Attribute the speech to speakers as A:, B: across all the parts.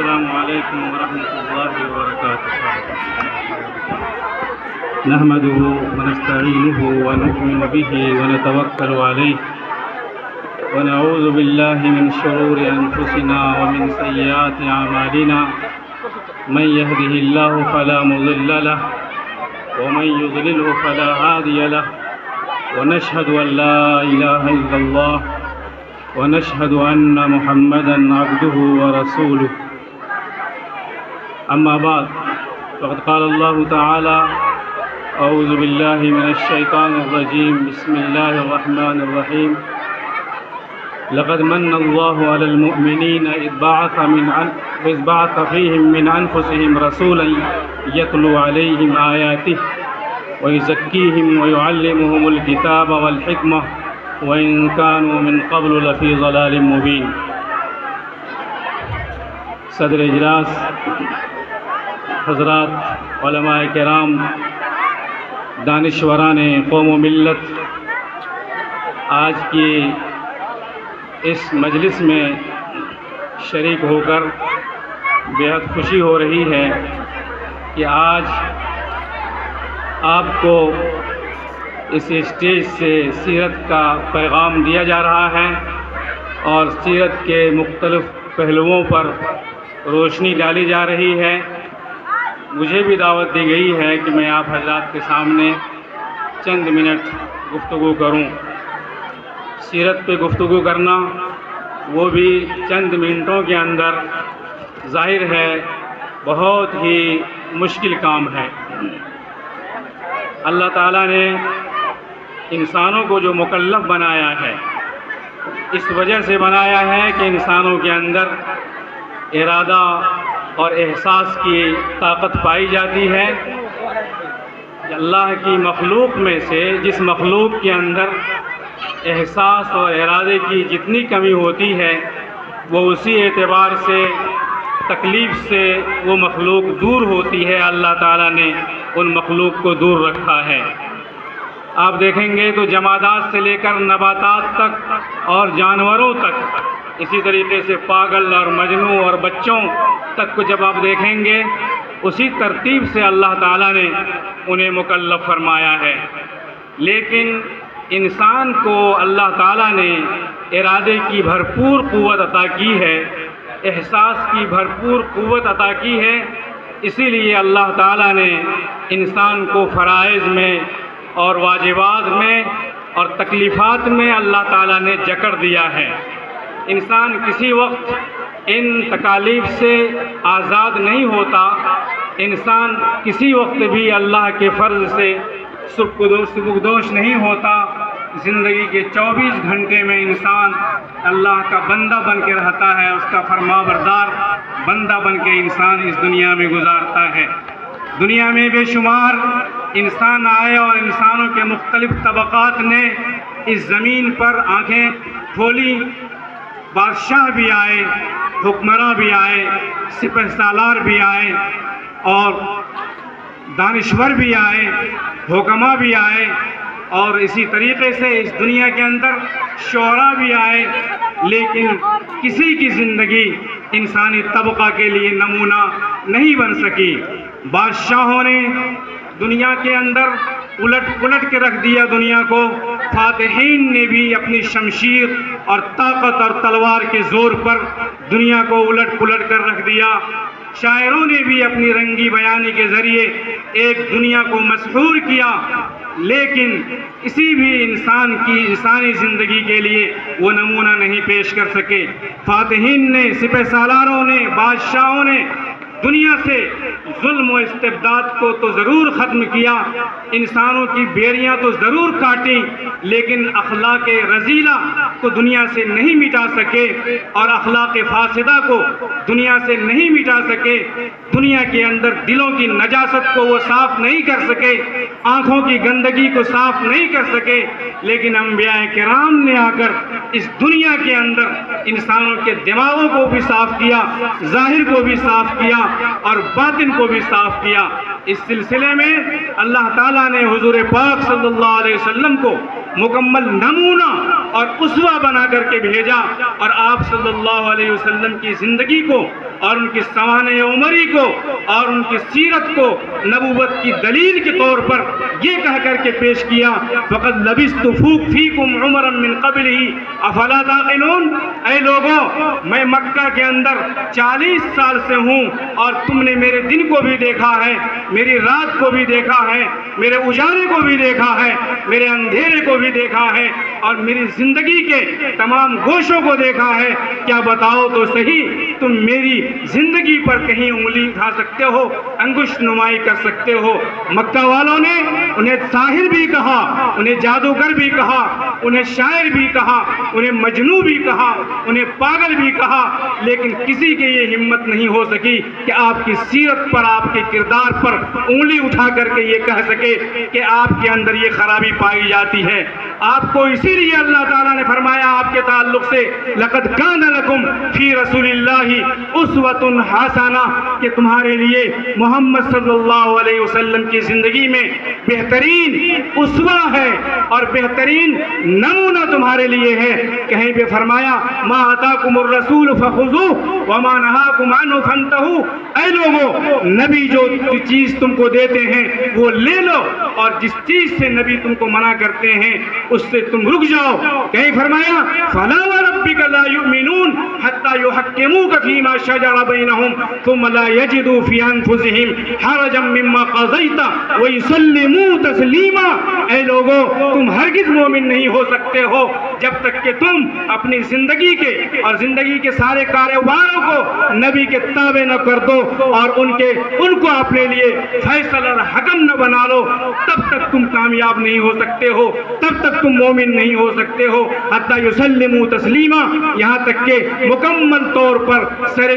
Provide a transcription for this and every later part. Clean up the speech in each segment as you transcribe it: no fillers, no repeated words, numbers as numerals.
A: السلام علیکم ورحمۃ اللہ وبرکاتہ۔ نحمده ونستعینه ونؤمن به ونتوکل علیہ ونعوذ باللہ من شرور انفسنا ومن سیئات اعمالنا من يهده الله فلا مضل له ومن يضلله فلا هادي له ونشهد أن لا إله إلا الله ونشهد أن محمدا عبده ورسوله أما بعد فقد قال الله تعالى أعوذ بالله من الشيطان الرجيم بسم الله الرحمن الرحيم لقد من الله على المؤمنين إذ بعث فيهم من أنفسهم رسولا يتلو عليهم آياته ويزكيهم ويعلمهم الكتاب والحكمة وإن كانوا من قبل لفي ضلال مبين۔ صدر اجلاس حضرات، علماء کرام، دانشوران قوم و ملت، آج کی اس مجلس میں شریک ہو کر بہت خوشی ہو رہی ہے کہ آج آپ کو اس اسٹیج سے سیرت کا پیغام دیا جا رہا ہے اور سیرت کے مختلف پہلوؤں پر روشنی ڈالی جا رہی ہے۔ مجھے بھی دعوت دی گئی ہے کہ میں آپ حضرات کے سامنے چند منٹ گفتگو کروں۔ سیرت پہ گفتگو کرنا وہ بھی چند منٹوں کے اندر ظاہر ہے بہت ہی مشکل کام ہے۔ اللہ تعالیٰ نے انسانوں کو جو مکلف بنایا ہے اس وجہ سے بنایا ہے کہ انسانوں کے اندر ارادہ اور احساس کی طاقت پائی جاتی ہے۔ اللہ کی مخلوق میں سے جس مخلوق کے اندر احساس اور ارادے کی جتنی کمی ہوتی ہے وہ اسی اعتبار سے تکلیف سے وہ مخلوق دور ہوتی ہے۔ اللہ تعالیٰ نے ان مخلوق کو دور رکھا ہے۔ آپ دیکھیں گے تو جمادات سے لے کر نباتات تک اور جانوروں تک، اسی طریقے سے پاگل اور مجنوں اور بچوں تک کو جب آپ دیکھیں گے اسی ترتیب سے اللہ تعالیٰ نے انہیں مکلف فرمایا ہے۔ لیکن انسان کو اللہ تعالیٰ نے ارادے کی بھرپور قوت عطا کی ہے، احساس کی بھرپور قوت عطا کی ہے، اسی لیے اللہ تعالیٰ نے انسان کو فرائض میں اور واجبات میں اور تکلیفات میں اللہ تعالیٰ نے جکڑ دیا ہے۔ انسان کسی وقت ان تکالیف سے آزاد نہیں ہوتا، انسان کسی وقت بھی اللہ کے فرض سے سبکدوش نہیں ہوتا۔ زندگی کے 24 گھنٹے میں انسان اللہ کا بندہ بن کے رہتا ہے، اس کا فرمانبردار بندہ بن کے انسان اس دنیا میں گزارتا ہے۔ دنیا میں بے شمار انسان آئے اور انسانوں کے مختلف طبقات نے اس زمین پر آنکھیں کھولی۔ بادشاہ بھی آئے، حکمراں بھی آئے، سپہ سالار بھی آئے اور دانشور بھی آئے، حکماء بھی آئے، اور اسی طریقے سے اس دنیا کے اندر شعراء بھی آئے، لیکن کسی کی زندگی انسانی طبقہ کے لیے نمونہ نہیں بن سکی۔ بادشاہوں نے دنیا کے اندر الٹ پلٹ کے رکھ دیا دنیا کو، فاتحین نے بھی اپنی شمشیر اور طاقت اور تلوار کے زور پر دنیا کو الٹ پلٹ کر رکھ دیا۔ شاعروں نے بھی اپنی رنگی بیانی کے ذریعے ایک دنیا کو مسحور کیا، لیکن کسی بھی انسان کی انسانی زندگی کے لیے وہ نمونہ نہیں پیش کر سکے۔ فاتحین نے، سپہ سالاروں نے، بادشاہوں نے دنیا سے ظلم و استبداد کو تو ضرور ختم کیا، انسانوں کی بیڑیاں تو ضرور کاٹی، لیکن اخلاق رذیلہ کو دنیا سے نہیں مٹا سکے اور اخلاق فاسدہ کو دنیا سے نہیں مٹا سکے۔ دنیا کے اندر دلوں کی نجاست کو وہ صاف نہیں کر سکے، آنکھوں کی گندگی کو صاف نہیں کر سکے، لیکن انبیاء کرام نے آ کر اس دنیا کے اندر انسانوں کے دماغوں کو بھی صاف کیا، ظاہر کو بھی صاف کیا اور باطن کو بھی صاف کیا۔ اس سلسلے میں اللہ تعالیٰ نے حضور پاک صلی اللہ علیہ وسلم کو مکمل نمونہ اور اور اسوہ بنا کر کے بھیجا، اور آپ صلی اللہ علیہ وسلم کی زندگی کو اور ان کی سوانح عمری کو اور ان کی سیرت کو نبوت کی دلیل کے طور پر یہ کہہ کر کے پیش کیا، فقد لبثت فیکم عمرا من قبلہ افلا تعقلون، اے لوگوں میں مکہ کے اندر 40 سال سے ہوں اور تم نے میرے دن کو بھی دیکھا ہے، میری رات کو بھی دیکھا ہے، میرے اجالے کو بھی دیکھا ہے، میرے اندھیرے کو بھی دیکھا ہے، اور میری زندگی کے تمام گوشوں کو دیکھا ہے، کیا بتاؤ تو صحیح تم میری زندگی پر کہیں انگلی اٹھا سکتے ہو، انگشت نمائی کر سکتے ہو؟ مکہ والوں نے انہیں ساحر بھی کہا، انہیں جادوگر بھی کہا، انہیں شاعر بھی کہا، انہیں مجنوں بھی کہا، انہیں پاگل بھی کہا، لیکن کسی کے یہ ہمت نہیں ہو سکی کہ آپ کی سیرت پر، آپ کے کردار پر انگلی اٹھا کر کے یہ کہہ سکے کہ آپ کے اندر یہ خرابی پائی جاتی ہے۔ آپ کو اسی لیے اللہ تعالیٰ نے فرمایا آپ کے تعلق سے لقد کان لکم فی رسول اللہ اسوۃ حسنہ، کہ تمہارے لیے محمد صلی اللہ علیہ وسلم کی زندگی میں بہترین اسوہ ہے اور بہترین نمونہ تمہارے لیے ہے۔ کہیں پہ فرمایا ما آتاکم الرسول فخذوہ وما نہاکم عنہ فانتہوا، اے لوگو نبی جو چیز تم کو دیتے ہیں وہ لے لو، اور جس چیز سے نبی تم کو منع کرتے ہیں اس سے تم رک جاؤ۔ کہیں فرمایا فلا وربک لا یؤمنون حتی یحکموک فیما شجر بینہم ثم لا یجدوا فی انفسہم حرجا مما قضیت ویسلموا تسلیما، اے لوگو تم ہرگز مومن نہیں ہو سکتے ہو جب تک کہ تم اپنی زندگی کے اور زندگی کے سارے کاروباروں کو نبی کے تابع نہ کر دو اور ان کو اپنے لیے فیصل اور حکم نہ بنا لو، تب تک تم کامیاب نہیں ہو سکتے ہو، تب تک تم مومن نہیں ہو سکتے ہو۔ حتی یسلموا تسلیما، یہاں تک کہ مکمل طور پر سر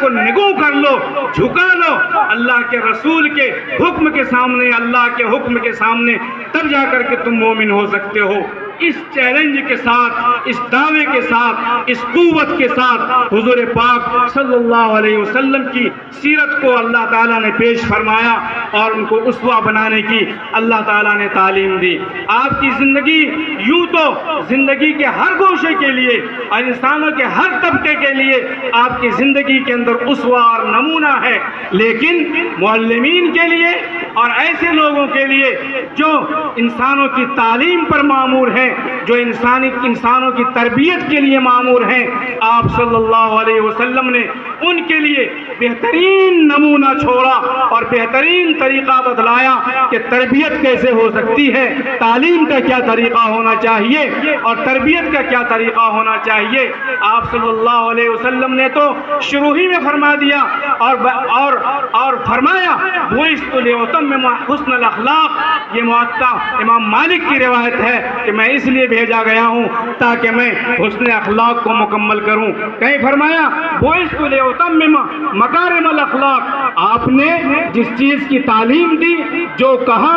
A: کو نگو کر لو، جھکا لو اللہ کے رسول کے حکم کے سامنے، اللہ کے حکم کے سامنے، تب جا کر کے تم مومن ہو سکتے ہو۔ اس چیلنج کے ساتھ، اس دعوے کے ساتھ، اس قوت کے ساتھ حضور پاک صلی اللہ علیہ وسلم کی سیرت کو اللہ تعالیٰ نے پیش فرمایا اور ان کو اسوہ بنانے کی اللہ تعالیٰ نے تعلیم دی۔ آپ کی زندگی یوں تو زندگی کے ہر گوشے کے لیے اور انسانوں کے ہر طبقے کے لیے آپ کی زندگی کے اندر اسوہ اور نمونہ ہے، لیکن معلمین کے لیے اور ایسے لوگوں کے لیے جو انسانوں کی تعلیم پر مامور ہیں، جو انسانوں کی تربیت کے لیے مامور ہیں، آپ صلی اللہ علیہ وسلم نے ان کے لیے بہترین نمونہ چھوڑا اور بہترین طریقہ بتلایا کہ تربیت کیسے ہو سکتی ہے، تعلیم کا کیا طریقہ ہونا چاہیے اور تربیت کا کیا طریقہ ہونا چاہیے۔ آپ صلی اللہ علیہ وسلم نے تو شروع ہی میں فرما دیا اور فرمایا بُعِثْتُ لِأُتَمِّمَ حُسْنَ الْأَخْلَاقِ، یہ معطا امام مالک کی روایت ہے کہ میں اس لیے بھیجا گیا ہوں تاکہ میں حسن اخلاق کو مکمل کروں۔ کہیں فرمایا بُعِثْتُ لِأُتَمِّمَ مکارم الاخلاق، آپ نے جس چیز کی تعلیم دی، جو کہا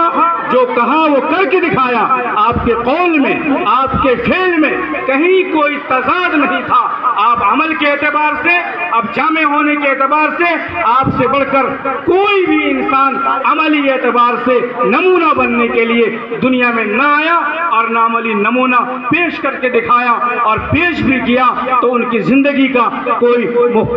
A: وہ کر کے دکھایا، آپ کے قول میں، آپ کے فعل میں کہیں کوئی تضاد نہیں تھا۔ آپ عمل کے اعتبار سے، اب جامع ہونے کے اعتبار سے آپ سے بڑھ کر کوئی بھی انسان عملی اعتبار سے نمونہ بننے کے لیے دنیا میں نہ آیا اور نہ عملی نمونہ پیش کر کے دکھایا، اور پیش بھی کیا تو ان کی زندگی کا کوئی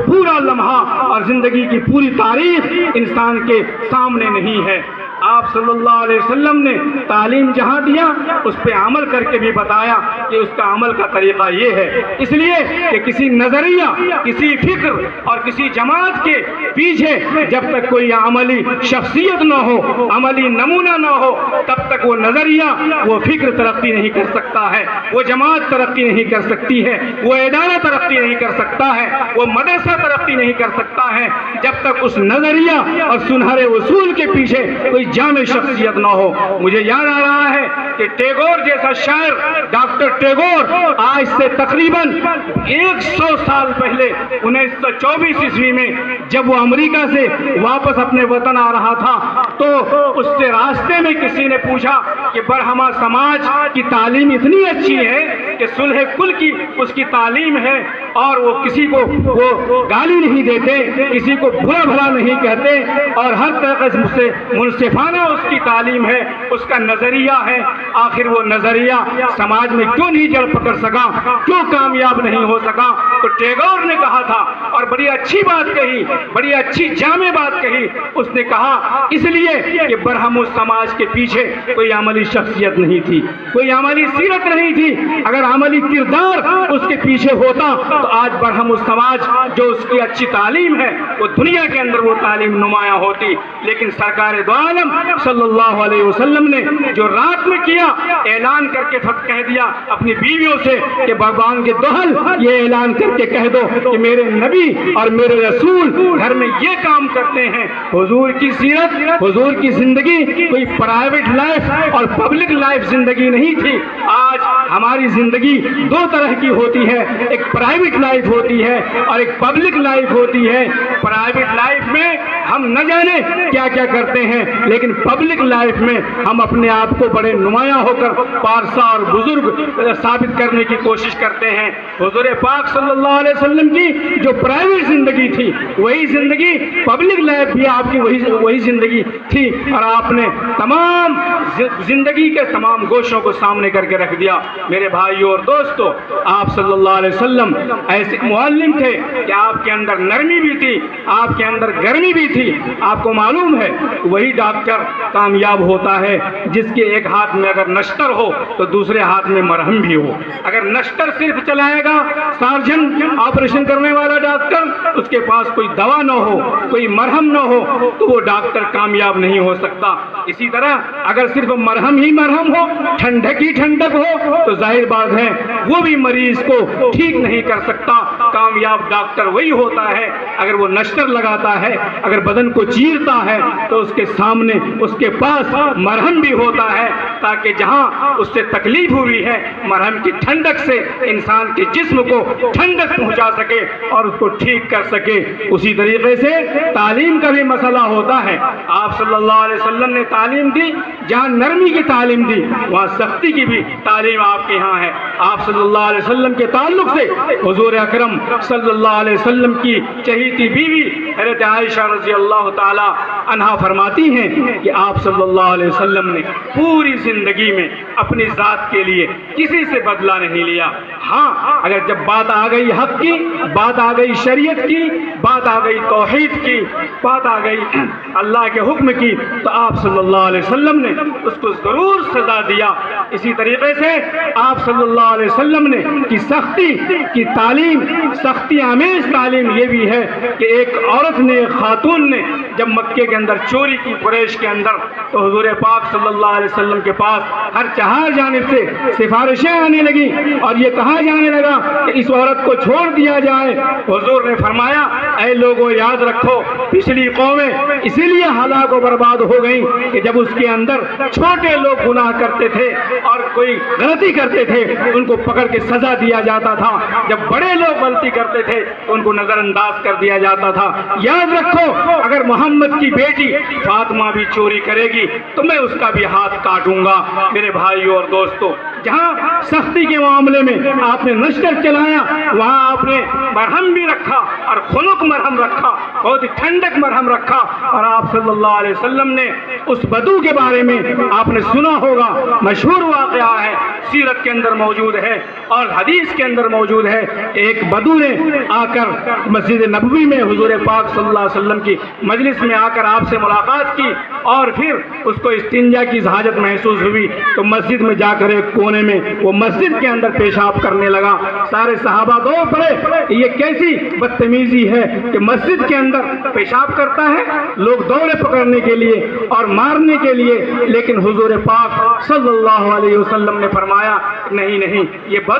A: پورا لمحہ اور زندگی کی پوری تاریخ انسان کے سامنے نہیں ہے۔ آپ صلی اللہ علیہ وسلم نے تعلیم جہاں دیا اس پہ عمل کر کے بھی بتایا کہ اس کا عمل کا طریقہ یہ ہے، اس لیے کہ کسی نظریہ، کسی فکر اور کسی جماعت کے پیچھے جب تک کوئی عملی شخصیت نہ ہو، عملی نمونہ نہ ہو، تب تک وہ نظریہ، وہ فکر ترقی نہیں کر سکتا ہے، وہ جماعت ترقی نہیں کر سکتی ہے، وہ ادارہ ترقی نہیں کر سکتا ہے، وہ مدرسہ ترقی نہیں کر سکتا ہے، جب تک اس نظریہ اور سنہرے اصول کے پیچھے کوئی جامع شخصیت نہ ہو۔ مجھے یاد آ رہا ہے کہ ٹیگور جیسا شاعر، ڈاکٹر ٹیگور، آج سے تقریباً 100 سال پہلے 1924 عیسوی میں جب وہ امریکہ سے واپس اپنے وطن آ رہا تھا تو اس سے راستے میں کسی نے پوچھا کہ برہما سماج کی تعلیم اتنی اچھی ہے کہ کہ صلح کل کی اس کی تعلیم ہے، اور وہ کسی کو وہ گالی نہیں دیتے، کسی کو برا بھلا نہیں کہتے، اور ہر طرح سے منصفانہ اس کی تعلیم ہے، اس کا نظریہ ہے۔ آخر وہ نظریہ سماج میں کیوں نہیں جڑ پکڑ سکا، کیوں کامیاب نہیں ہو سکا؟ تو ٹیگور نے کہا تھا، اور بڑی اچھی بات کہی، بڑی اچھی جامع بات کہی۔ اس نے کہا اس لیے کہ برہمو سماج کے پیچھے کوئی عملی شخصیت نہیں تھی، کوئی عملی سیرت نہیں تھی۔ اگر عملی کردار اس کے پیچھے ہوتا تو آج برہمو سماج جو اس کی اچھی تعلیم ہے وہ دنیا کے اندر وہ تعلیم نمایاں ہوتی۔ لیکن سرکار دو عالم صلی اللہ علیہ وسلم نے جو رات میں کیا، اعلان کر کے کہہ دیا اپنی بیویوں سے کہ بابان کے دوہل یہ اعلان کر کے کہہ دو کہ میرے نبی اور میرے رسول گھر میں یہ کام کرتے ہیں۔ حضور کی سیرت، حضور کی زندگی کوئی پرائیویٹ لائف اور پبلک لائف زندگی نہیں تھی۔ آج ہماری زندگی دو طرح کی ہوتی ہے، ایک پرائیویٹ لائف ہوتی ہے اور ایک پبلک لائف ہوتی ہے۔ پرائیویٹ لائف میں ہم نہ جانے کیا کیا کرتے ہیں، لیکن پبلک لائف میں ہم اپنے آپ کو بڑے نمایاں ہو کر پارسا اور بزرگ ثابت کرنے کی کوشش کرتے ہیں۔ حضور پاک صلی اللہ علیہ وسلم کی جو پرائیویٹ زندگی تھی وہی زندگی، پبلک لائف بھی آپ کی وہی زندگی تھی، اور آپ نے تمام زندگی کے تمام گوشوں کو سامنے کر کے رکھ دیا۔ میرے بھائیوں اور دوستو، آپ صلی اللہ علیہ وسلم ایسے معلم تھے کہ آپ کے اندر نرمی بھی تھی، آپ کے اندر گرمی بھی تھی۔ آپ کو معلوم ہے وہی ڈاکٹر کامیاب ہوتا ہے جس کے ایک ہاتھ میں اگر نشتر ہو تو دوسرے ہاتھ میں مرہم بھی ہو۔ اگر نشتر صرف چلائے گا سرجن، آپریشن کرنے والا ڈاکٹر، اس کے پاس کوئی دوا نہ ہو، کوئی مرہم نہ ہو، تو وہ ڈاکٹر کامیاب نہیں ہو سکتا۔ اسی طرح اگر صرف مرہم ہی مرہم ہو، ٹھنڈک ہی ٹھنڈک ہو، تو ظاہر بات ہے وہ بھی مریض کو ٹھیک نہیں کر سکتا۔ کامیاب ڈاکٹر وہی ہوتا ہے اگر وہ نشتر لگاتا ہے، اگر بدن کو چیرتا ہے تو اس کے سامنے اس کے پاس مرہم بھی ہوتا ہے، تاکہ جہاں اس سے تکلیف ہوئی ہے مرہم کی ٹھنڈک سے انسان کے جسم کو ٹھنڈک پہنچا سکے اور اس کو ٹھیک کر سکے۔ اسی طریقے سے تعلیم کا بھی مسئلہ ہوتا ہے۔ آپ صلی اللہ علیہ وسلم نے تعلیم دی، جہاں نرمی کی تعلیم دی وہاں سختی کی بھی تعلیم آپ کے ہاں ہے۔ آپ صلی اللہ علیہ وسلم کے تعلق سے حضور اکرم صلی اللہ علیہ وسلم کی چہیتی بیوی حضرت عائشہ رضی اللہ تعالی عنہا فرماتی ہیں کہ آپ صلی اللہ علیہ وسلم نے پوری زندگی میں اپنی ذات کے لیے کسی سے بدلہ نہیں لیا۔ ہاں، اگر جب بات آ گئی حق کی، بات آ گئی شریعت کی، بات آ گئی توحید کی، بات آ گئی اللہ کے حکم کی، تو آپ صلی اللہ علیہ وسلم نے اس کو ضرور سزا دیا۔ اسی طریقے سے آپ صلی اللہ علیہ وسلم نے کی سختی کی تعلیم، سختی آمیز تعلیم یہ بھی ہے کہ ایک عورت نے، ایک خاتون نے جب مکے کے اندر چوری کی قریش کے اندر، تو حضور پاک صلی اللہ علیہ وسلم کے پاس ہر چہار جانب سے سفارشیں آنے لگی اور یہ کہا جانے لگا کہ اس عورت کو چھوڑ دیا جائے۔ حضور نے فرمایا اے لوگوں یاد رکھو، پچھلی قومیں اسی لیے ہلاک و برباد ہو گئیں کہ جب اس کے اندر چھوٹے لوگ گناہ کرتے تھے اور کوئی غلطی کرتے تھے ان کو پکڑ کے سزا دیا جاتا تھا، جب بڑے لوگ غلطی کرتے تھے ان کو نظر انداز کر دیا جاتا تھا۔ یاد رکھو اگر محمد کی بیٹی فاطمہ بھی چوری کرے گی تو میں اس کا بھی ہاتھ کاٹوں گا۔ میرے بھائیوں اور دوستوں، جہاں سختی کے معاملے میں آپ نے نشتر چلایا وہاں آپ نے مرہم بھی رکھا اور خلق مرہم رکھا، بہت ہی ٹھنڈک مرہم رکھا۔ اور آپ صلی اللہ علیہ وسلم نے اس بدو کے بارے میں آپ نے سنا ہوگا، مشہور واقعہ ہے، سیرت کے اندر موجود ہے اور حدیث کے اندر موجود ہے۔ ایک بدو نے آ کر مسجد نبوی میں حضور پاک صلی اللہ علیہ وسلم کی مجلس میں آ کر آپ سے ملاقات کی اور پھر اس کو استنجا کی حاجت محسوس ہوئی تو مسجد میں جا کر ایک کونے میں وہ مسجد کے اندر پیشاب کرنے لگا۔ سارے صحابہ دو پڑے کہ یہ کیسی بدتمیزی ہے کہ مسجد کے اندر پیشاب کرتا ہے، لوگ دوڑے پکڑنے کے لیے اور مارنے کے لیے، لیکن حضور پاک صلی اللہ علیہ وسلم نے فرمایا نہیں نہیں، یہ